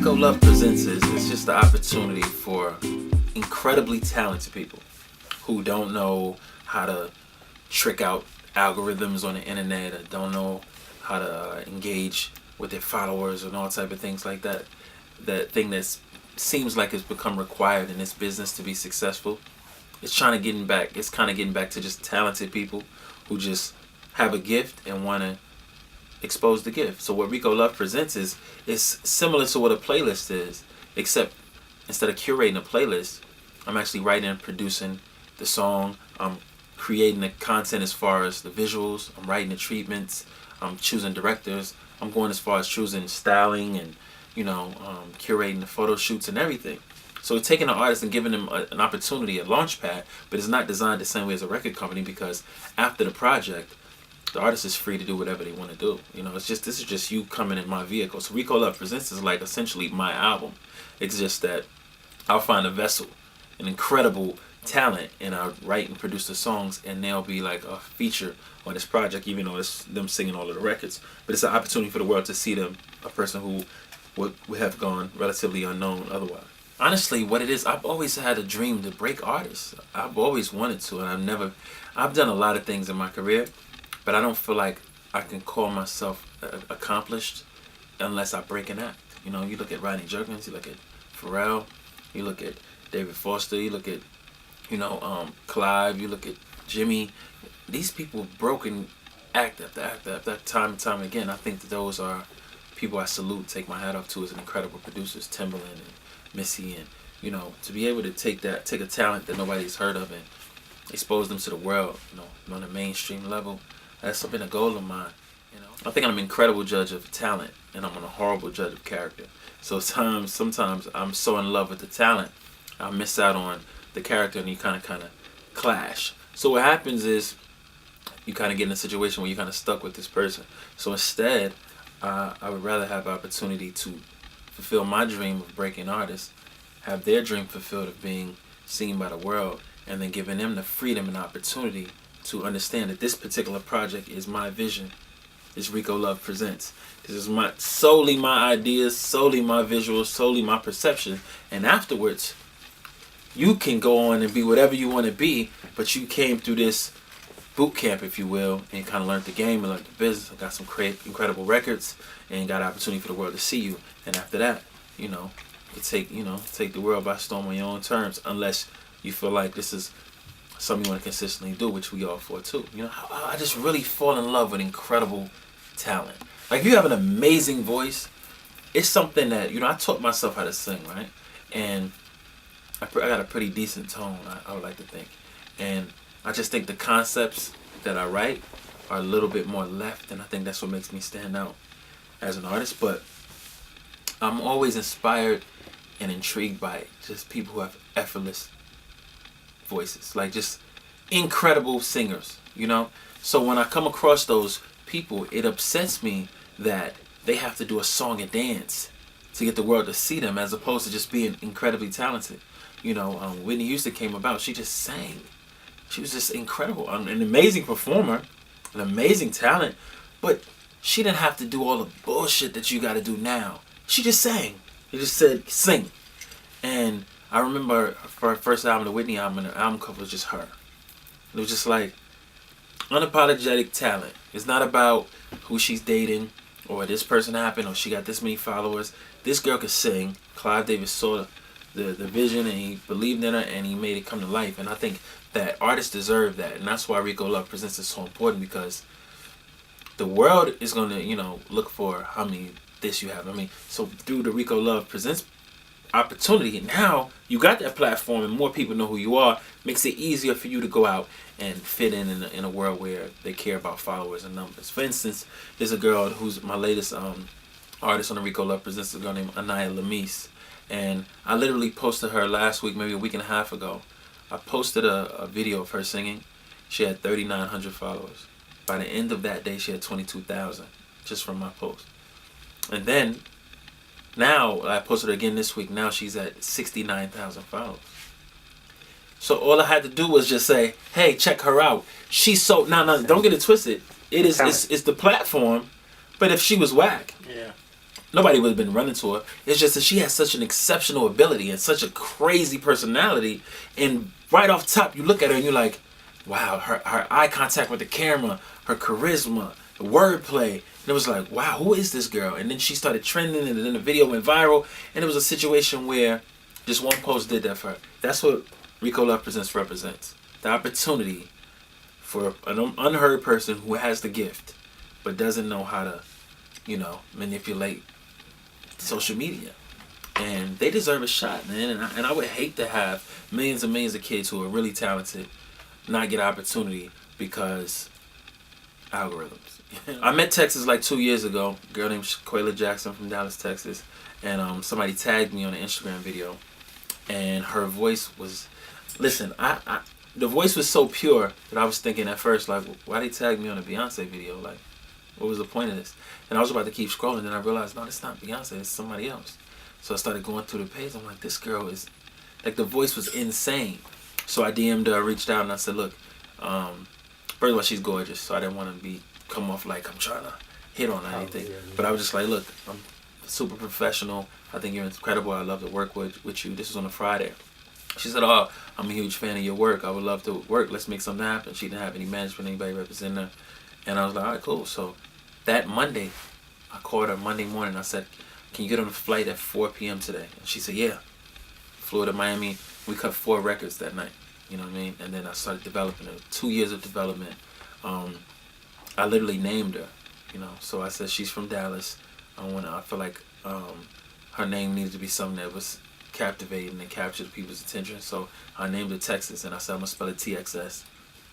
Rico Love Presents is just the opportunity for incredibly talented people who don't know how to trick out algorithms on the internet or don't know how to engage with their followers and all type of things like that. That thing that seems like it's become required in this business to be successful. It's kind of getting back to just talented people who just have a gift and want to expose the gift. So what Rico Love Presents is similar to what a playlist is, except instead of curating a playlist, I'm actually writing and producing the song. I'm creating the content as far as the visuals. I'm writing the treatments. I'm choosing directors. I'm going as far as choosing styling and, curating the photo shoots and everything. So we're taking an artist and giving them an opportunity, a launch pad, but it's not designed the same way as a record company, because after the project, the artist is free to do whatever they want to do. This is just you coming in my vehicle. So Rico Love Presents is like essentially my album. It's just that I'll find a vessel, an incredible talent, and I'll write and produce the songs, and they'll be like a feature on this project, even though it's them singing all of the records. But it's an opportunity for the world to see them, a person who would have gone relatively unknown otherwise. Honestly, what it is, I've always had a dream to break artists. I've always wanted to, and I've done a lot of things in my career, but I don't feel like I can call myself accomplished unless I break an act. You look at Rodney Jerkins, you look at Pharrell, you look at David Foster, you look at, Clive, you look at Jimmy. These people broken act after act after time and time again. I think that those are people I salute, take my hat off to as incredible producers, Timbaland and Missy, and to be able to take a talent that nobody's heard of and expose them to the world, on a mainstream level. That's been a goal of mine. I think I'm an incredible judge of talent, and I'm a horrible judge of character. So sometimes I'm so in love with the talent, I miss out on the character, and you kind of clash. So what happens is you kind of get in a situation where you're kind of stuck with this person. So instead, I would rather have the opportunity to fulfill my dream of breaking artists, have their dream fulfilled of being seen by the world, and then giving them the freedom and opportunity to understand that this particular project is my vision. It's Rico Love Presents. This is solely my ideas, solely my visuals, solely my perception. And afterwards, you can go on and be whatever you want to be, but you came through this boot camp, if you will, and kind of learned the game and learned the business. I got some incredible records and got an opportunity for the world to see you. And after that, you take the world by storm on your own terms, unless you feel like this is something you want to consistently do, which we all for too. I just really fall in love with incredible talent. Like, if you have an amazing voice, it's something that, I taught myself how to sing, right? And I got a pretty decent tone, I would like to think. And I just think the concepts that I write are a little bit more left, and I think that's what makes me stand out as an artist. But I'm always inspired and intrigued by just people who have effortless voices, like just incredible singers, So when I come across those people, it upsets me that they have to do a song and dance to get the world to see them, as opposed to just being incredibly talented. Whitney Houston came about, she just sang. She was just incredible, an amazing performer, an amazing talent, but she didn't have to do all the bullshit that you got to do now. She just sang. He just said, sing. And I remember for her first album, the Whitney album, and the album cover was just her. It was just like unapologetic talent. It's not about who she's dating or this person happened or she got this many followers. This girl could sing. Clive Davis saw the vision, and he believed in her, and he made it come to life. And I think that artists deserve that, and that's why Rico Love Presents is so important, because the world is going to look for how many this you have. So through the Rico Love Presents opportunity, now you got that platform and more people know who you are, makes it easier for you to go out and fit in a world where they care about followers and numbers. For instance, there's a girl who's my latest artist on the Rico Love Presents, a girl named Anaya Lamise, and I literally posted her last week, maybe a week and a half ago. I posted a video of her singing. She had 3,900 followers. By the end of that day, she had 22,000 just from my post. And then now I posted her again this week. Now she's at 69,000 followers. So all I had to do was just say, "Hey, check her out. She's so no, don't get it twisted. It's the platform, but if she was whack, yeah, nobody would have been running to her. It's just that she has such an exceptional ability and such a crazy personality. And right off top, you look at her and you're like, wow, her eye contact with the camera, her charisma, the wordplay. And it was like, wow, who is this girl? And then she started trending, and then the video went viral. And it was a situation where just one post did that for her. That's what Rico Love Presents represents. The opportunity for an unheard person who has the gift but doesn't know how to, manipulate social media. And they deserve a shot, man. And I would hate to have millions and millions of kids who are really talented not get opportunity because algorithms. I met Texas like 2 years ago. A girl named Quayla Jackson from Dallas, Texas. And somebody tagged me on an Instagram video. And her voice was... Listen, the voice was so pure that I was thinking at first, like, why they tag me on a Beyonce video? Like, what was the point of this? And I was about to keep scrolling, and then I realized, no, it's not Beyonce, it's somebody else. So I started going through the page. I'm like, this girl is... Like, the voice was insane. So I DM'd her, reached out, and I said, look, first of all, she's gorgeous, so I didn't want to come off like I'm trying to hit on her or anything. Yeah. But I was just like, look, I'm super professional. I think you're incredible. I love to work with you. This was on a Friday. She said, oh, I'm a huge fan of your work. I would love to work. Let's make something happen. She didn't have any management, anybody representing her. And I was like, all right, cool. So that Monday, I called her Monday morning. I said, can you get on a flight at 4 p.m. today? And she said, yeah. Flew to Miami. We cut 4 records that night. You know what I mean? And then I started developing her. 2 years of development. I literally named her. So I said, she's from Dallas. I feel like her name needed to be something that was captivating and captured people's attention. So I named her Texas, and I said I'm gonna spell it TXS.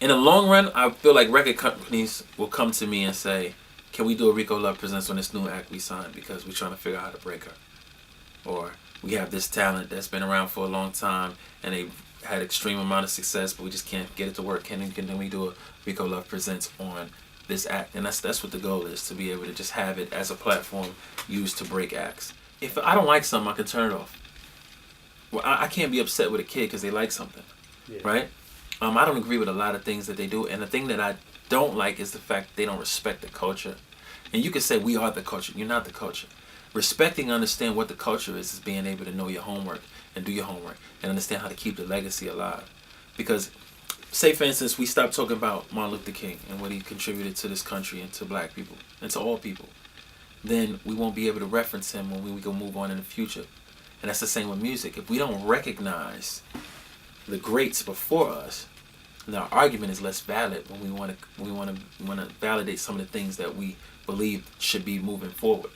In the long run, I feel like record companies will come to me and say, can we do a Rico Love Presents on this new act we signed because we're trying to figure out how to break her? Or we have this talent that's been around for a long time and they've had extreme amount of success, but we just can't get it to work. Can we do a Rico Love Presents on this act? And that's what the goal is, to be able to just have it as a platform used to break acts. If I don't like something, I can turn it off. Well, I can't be upset with a kid because they like something, right? I don't agree with a lot of things that they do, and the thing that I don't like is the fact they don't respect the culture. And you can say we are the culture. You're not the culture. Respecting and understand what the culture is being able to know your homework and do your homework and understand how to keep the legacy alive. Because, say for instance, we stop talking about Martin Luther King and what he contributed to this country and to black people and to all people, then we won't be able to reference him when we go move on in the future. And that's the same with music. If we don't recognize the greats before us, then our argument is less valid when we want to validate some of the things that we believe should be moving forward.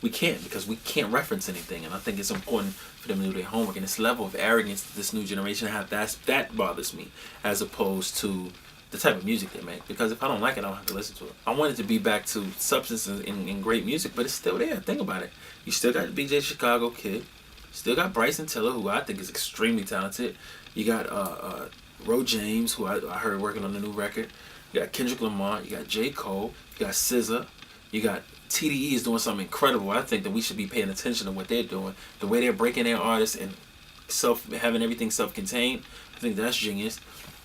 We can't, because we can't reference anything, and I think it's important for them to do their homework. And this level of arrogance that this new generation have, that bothers me, as opposed to the type of music they make. Because if I don't like it, I don't have to listen to it. I want it to be back to substance and great music, but it's still there. Think about it. You still got BJ Chicago Kid. Still got Bryson Tiller, who I think is extremely talented. You got Ro James, who I heard working on the new record. You got Kendrick Lamar. You got J. Cole. You got SZA. You got TDE is doing something incredible. I think that we should be paying attention to what they're doing. The way they're breaking their artists and having everything self-contained. I think that's genius.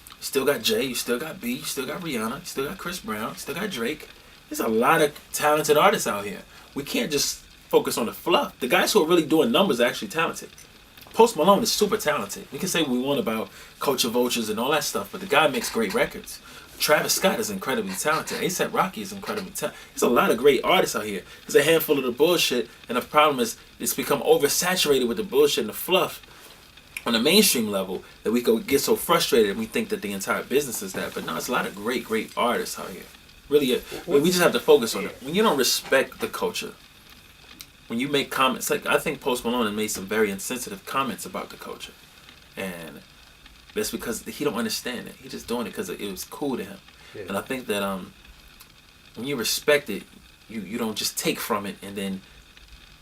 You still got Jay. You still got B. You still got Rihanna. You still got Chris Brown. You still got Drake. There's a lot of talented artists out here. We can't just focus on the fluff. The guys who are really doing numbers are actually talented. Post Malone is super talented. We can say what we want about Culture Vultures and all that stuff, but the guy makes great records. Travis Scott is incredibly talented. A$AP Rocky is incredibly talented. There's a lot of great artists out here. There's a handful of the bullshit, and the problem is it's become oversaturated with the bullshit and the fluff on the mainstream level that we get so frustrated and we think that the entire business is that. But no, it's a lot of great artists out here. Really, we just have to focus on it. When you don't respect the culture, when you make comments, like I think Post Malone has made some very insensitive comments about the culture, and that's because he don't understand it. He's just doing it because it was cool to him. Yeah. And I think that when you respect it, you don't just take from it and then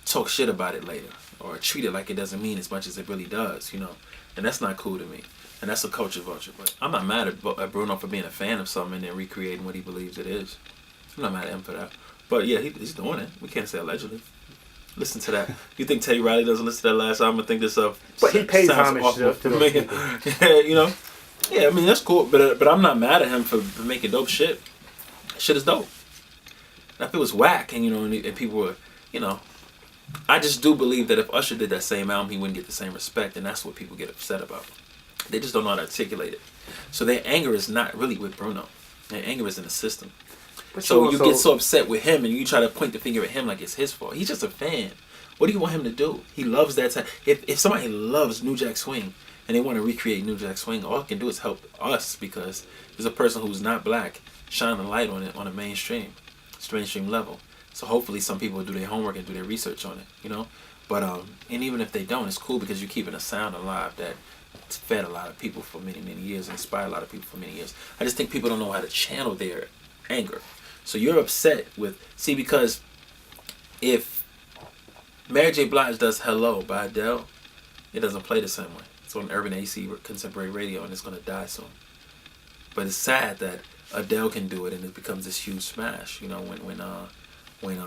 talk shit about it later or treat it like it doesn't mean as much as it really does, And that's not cool to me. And that's a culture vulture. But I'm not mad at Bruno for being a fan of something and then recreating what he believes it is. I'm not mad at him for that. But yeah, he's doing it. We can't say allegedly. Listen to that. You think Teddy Riley doesn't listen to that last album and think this stuff? But he pays homage to me. Yeah, Yeah, I mean that's cool. But I'm not mad at him for making dope shit. Shit is dope. Now, if it was whack and and people were I just do believe that if Usher did that same album, he wouldn't get the same respect, and that's what people get upset about. They just don't know how to articulate it. So their anger is not really with Bruno. Their anger is in the system. But so you get so upset with him, and you try to point the finger at him like it's his fault. He's just a fan. What do you want him to do? He loves that time. If somebody loves New Jack Swing and they want to recreate New Jack Swing, all it can do is help us, because there's a person who's not black shining a light on it on a mainstream level. So hopefully some people do their homework and do their research on it, you know. But and even if they don't, it's cool because you're keeping a sound alive that fed a lot of people for many, many years, and inspired a lot of people for many years. I just think people don't know how to channel their anger. So you're upset with, because if Mary J. Blige does Hello by Adele, it doesn't play the same way. It's on Urban AC contemporary radio, and it's going to die soon. But it's sad that Adele can do it and it becomes this huge smash. You know, when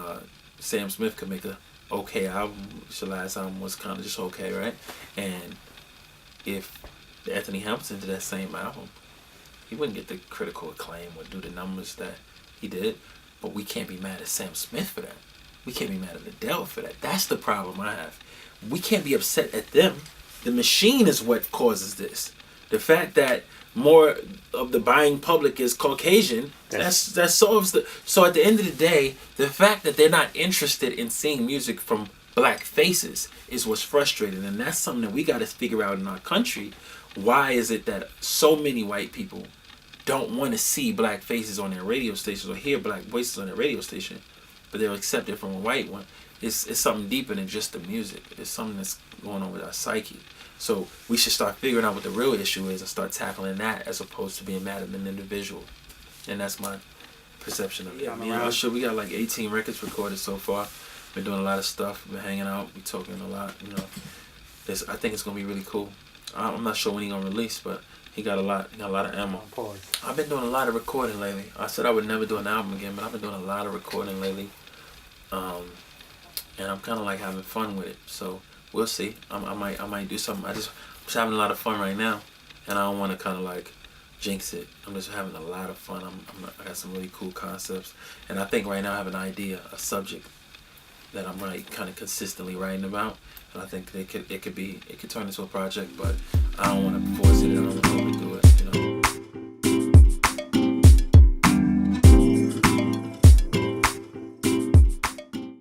Sam Smith could make a okay album, the last album was kind of just okay, right? And if Anthony Hamilton did that same album, he wouldn't get the critical acclaim or do the numbers that he did. But we can't be mad at Sam Smith for that. We can't be mad at Adele for that. That's the problem I have. We can't be upset at them. The machine is what causes this. The fact that more of the buying public is Caucasian, that solves the... So at the end of the day, the fact that they're not interested in seeing music from black faces is what's frustrating. And that's something that we got to figure out in our country. Why is it that so many white people don't want to see black faces on their radio stations or hear black voices on their radio station, but they'll accept it from a white one? It's something deeper than just the music. It's something that's going on with our psyche. So we should start figuring out what the real issue is and start tackling that, as opposed to being mad at an individual. And that's my perception of it. Yeah, we got like 18 records recorded so far. Been doing a lot of stuff. Been hanging out. We talking a lot. You know, I think it's gonna be really cool. I'm not sure when he's gonna release, but he got a lot. He got a lot of ammo. I've been doing a lot of recording lately. I said I would never do an album again, but I've been doing a lot of recording lately. And I'm kind of like having fun with it. So we'll see. I might do something. I'm just having a lot of fun right now, and I don't want to kind of like jinx it. I'm just having a lot of fun. I got some really cool concepts, and I think right now I have an idea, a subject that I'm kind of consistently writing about, and I think it could turn into a project, but I don't want to force it. I don't want to do it.